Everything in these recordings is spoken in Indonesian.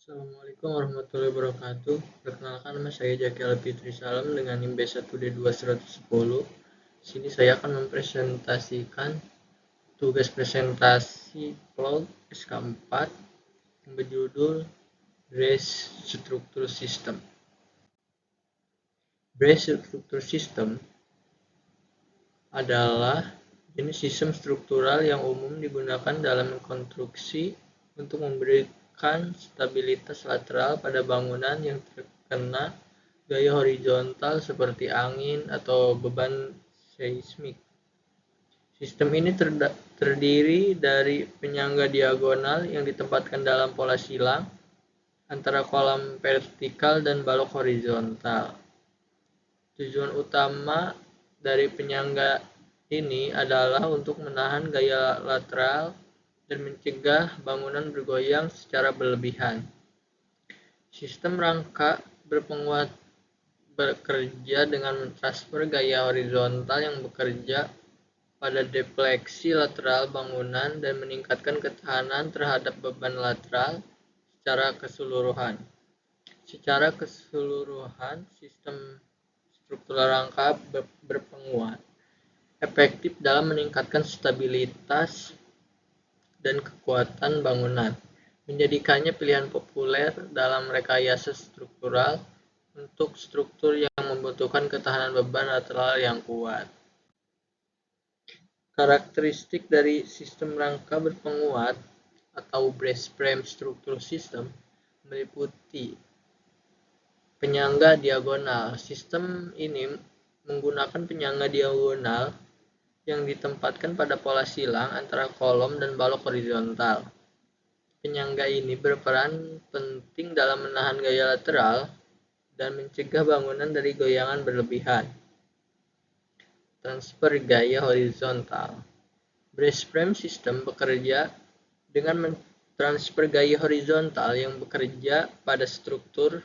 Assalamualaikum warahmatullahi wabarakatuh. Perkenalkan, nama saya Jaki Alfitri Salam dengan NIM B1D2110. Sini saya akan mempresentasikan tugas presentasi Cloud SK4 yang berjudul Brace Struktur System. Brace Struktur System adalah jenis sistem struktural yang umum digunakan dalam konstruksi untuk memberikan stabilitas lateral pada bangunan yang terkena gaya horizontal seperti angin atau beban seismik. Sistem ini terdiri dari penyangga diagonal yang ditempatkan dalam pola silang antara kolom vertikal dan balok horizontal. Tujuan utama dari penyangga ini adalah untuk menahan gaya lateral dan mencegah bangunan bergoyang secara berlebihan. Sistem rangka berpenguat bekerja dengan mentransfer gaya horizontal yang bekerja pada defleksi lateral bangunan dan meningkatkan ketahanan terhadap beban lateral secara keseluruhan. Secara keseluruhan, sistem struktural rangka berpenguat efektif dalam meningkatkan stabilitas dan kekuatan bangunan, menjadikannya pilihan populer dalam rekayasa struktural untuk struktur yang membutuhkan ketahanan beban lateral yang kuat. Karakteristik dari sistem rangka berpenguat atau brace frame struktur system meliputi penyangga diagonal. Sistem ini menggunakan penyangga diagonal yang ditempatkan pada pola silang antara kolom dan balok horizontal. Penyangga ini berperan penting dalam menahan gaya lateral dan mencegah bangunan dari goyangan berlebihan. Transfer gaya horizontal. Brace frame system bekerja dengan mentransfer gaya horizontal yang bekerja pada struktur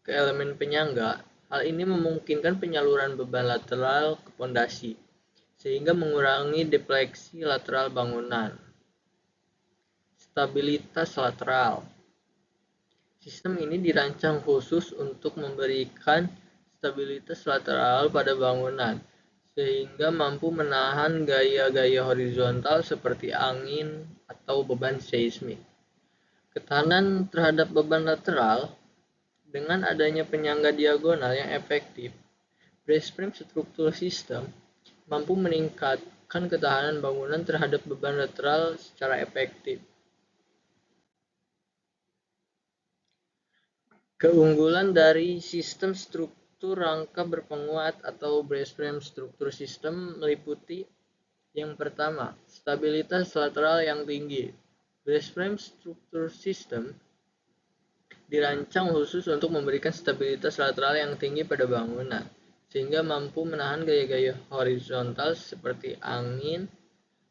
ke elemen penyangga. Hal ini memungkinkan penyaluran beban lateral ke pondasi, sehingga mengurangi defleksi lateral bangunan. Stabilitas lateral. Sistem ini dirancang khusus untuk memberikan stabilitas lateral pada bangunan, sehingga mampu menahan gaya-gaya horizontal seperti angin atau beban seismik. Ketahanan terhadap beban lateral. Dengan adanya penyangga diagonal yang efektif, brace frame struktur system mampu meningkatkan ketahanan bangunan terhadap beban lateral secara efektif. Keunggulan dari sistem struktur rangka berpenguat atau brace frame struktur system meliputi yang pertama, stabilitas lateral yang tinggi. Brace frame struktur system dirancang khusus untuk memberikan stabilitas lateral yang tinggi pada bangunan, sehingga mampu menahan gaya-gaya horizontal seperti angin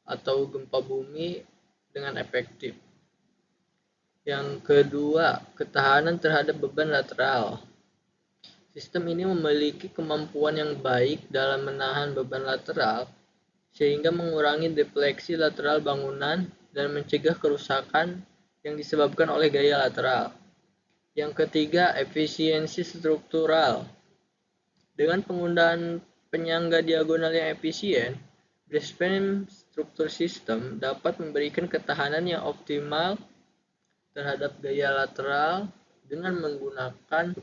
atau gempa bumi dengan efektif. Yang kedua, ketahanan terhadap beban lateral. Sistem ini memiliki kemampuan yang baik dalam menahan beban lateral, sehingga mengurangi defleksi lateral bangunan dan mencegah kerusakan yang disebabkan oleh gaya lateral. Yang ketiga, efisiensi struktural. Dengan penggunaan penyangga diagonal yang efisien, brace frame struktur system dapat memberikan ketahanan yang optimal terhadap gaya lateral dengan menggunakan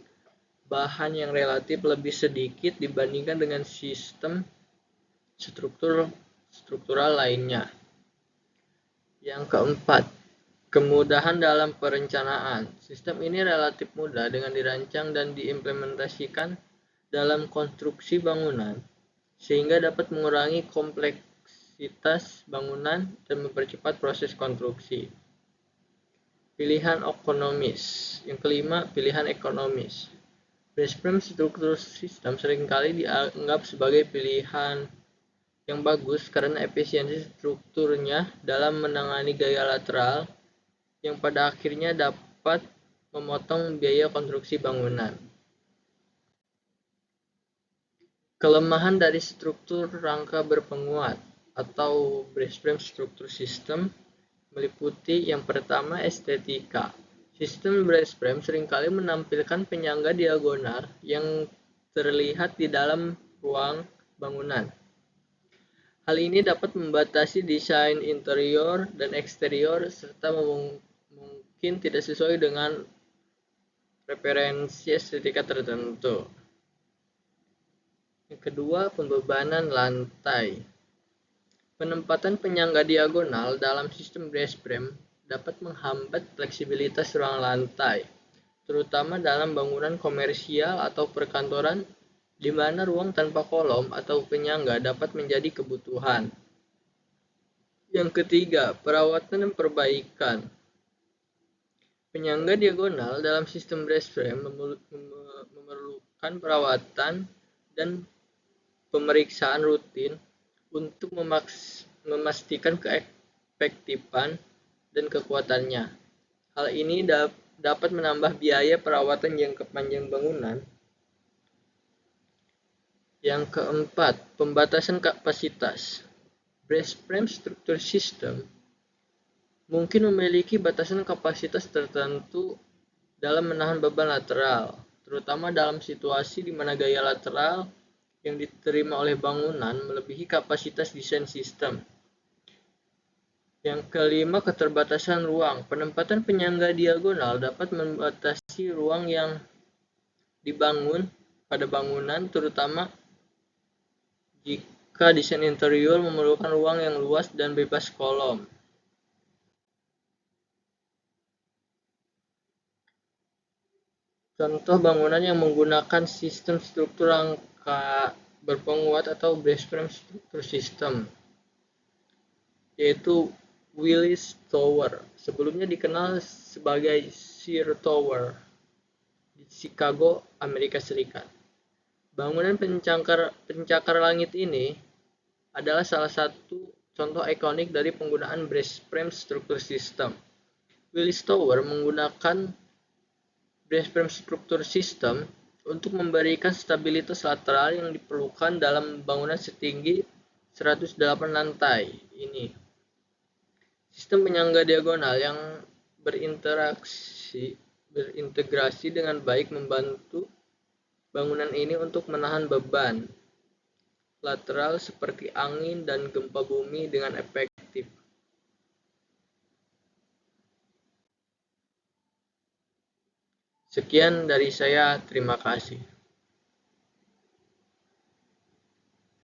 bahan yang relatif lebih sedikit dibandingkan dengan sistem struktural lainnya. Yang keempat, kemudahan dalam perencanaan. Sistem ini relatif mudah dengan dirancang dan diimplementasikan dalam konstruksi bangunan, sehingga dapat mengurangi kompleksitas bangunan dan mempercepat proses konstruksi. Pilihan ekonomis. Yang kelima, pilihan ekonomis. Brace frame struktur system seringkali dianggap sebagai pilihan yang bagus karena efisiensi strukturnya dalam menangani gaya lateral yang pada akhirnya dapat memotong biaya konstruksi bangunan. Kelemahan dari struktur rangka berpenguat atau brace frame struktur system meliputi yang pertama, estetika. Sistem brace frame seringkali menampilkan penyangga diagonal yang terlihat di dalam ruang bangunan. Hal ini dapat membatasi desain interior dan eksterior serta mungkin tidak sesuai dengan preferensi estetika tertentu. Yang kedua, pembebanan lantai. Penempatan penyangga diagonal dalam sistem brace frame dapat menghambat fleksibilitas ruang lantai, terutama dalam bangunan komersial atau perkantoran di mana ruang tanpa kolom atau penyangga dapat menjadi kebutuhan. Yang ketiga, perawatan dan perbaikan. Penyangga diagonal dalam sistem brace frame memerlukan perawatan dan pemeriksaan rutin untuk memastikan keefektifan dan kekuatannya. Hal ini dapat menambah biaya perawatan jangka panjang bangunan. Yang keempat, pembatasan kapasitas. Brace frame struktur sistem mungkin memiliki batasan kapasitas tertentu dalam menahan beban lateral, terutama dalam situasi di mana gaya lateral yang diterima oleh bangunan melebihi kapasitas desain sistem. Yang kelima, keterbatasan ruang. Penempatan penyangga diagonal dapat membatasi ruang yang dibangun pada bangunan, terutama jika desain interior memerlukan ruang yang luas dan bebas kolom. Contoh bangunan yang menggunakan sistem struktur rangka berpenguat atau brace frame struktur system, yaitu Willis Tower, sebelumnya dikenal sebagai Sear Tower, di Chicago, Amerika Serikat. Bangunan pencakar langit ini adalah salah satu contoh ikonik dari penggunaan brace frame struktur system. Willis Tower menggunakan brace frame struktur system untuk memberikan stabilitas lateral yang diperlukan dalam bangunan setinggi 108 lantai ini. Sistem penyangga diagonal yang berintegrasi dengan baik membantu bangunan ini untuk menahan beban lateral seperti angin dan gempa bumi dengan efektif. Sekian dari saya, terima kasih.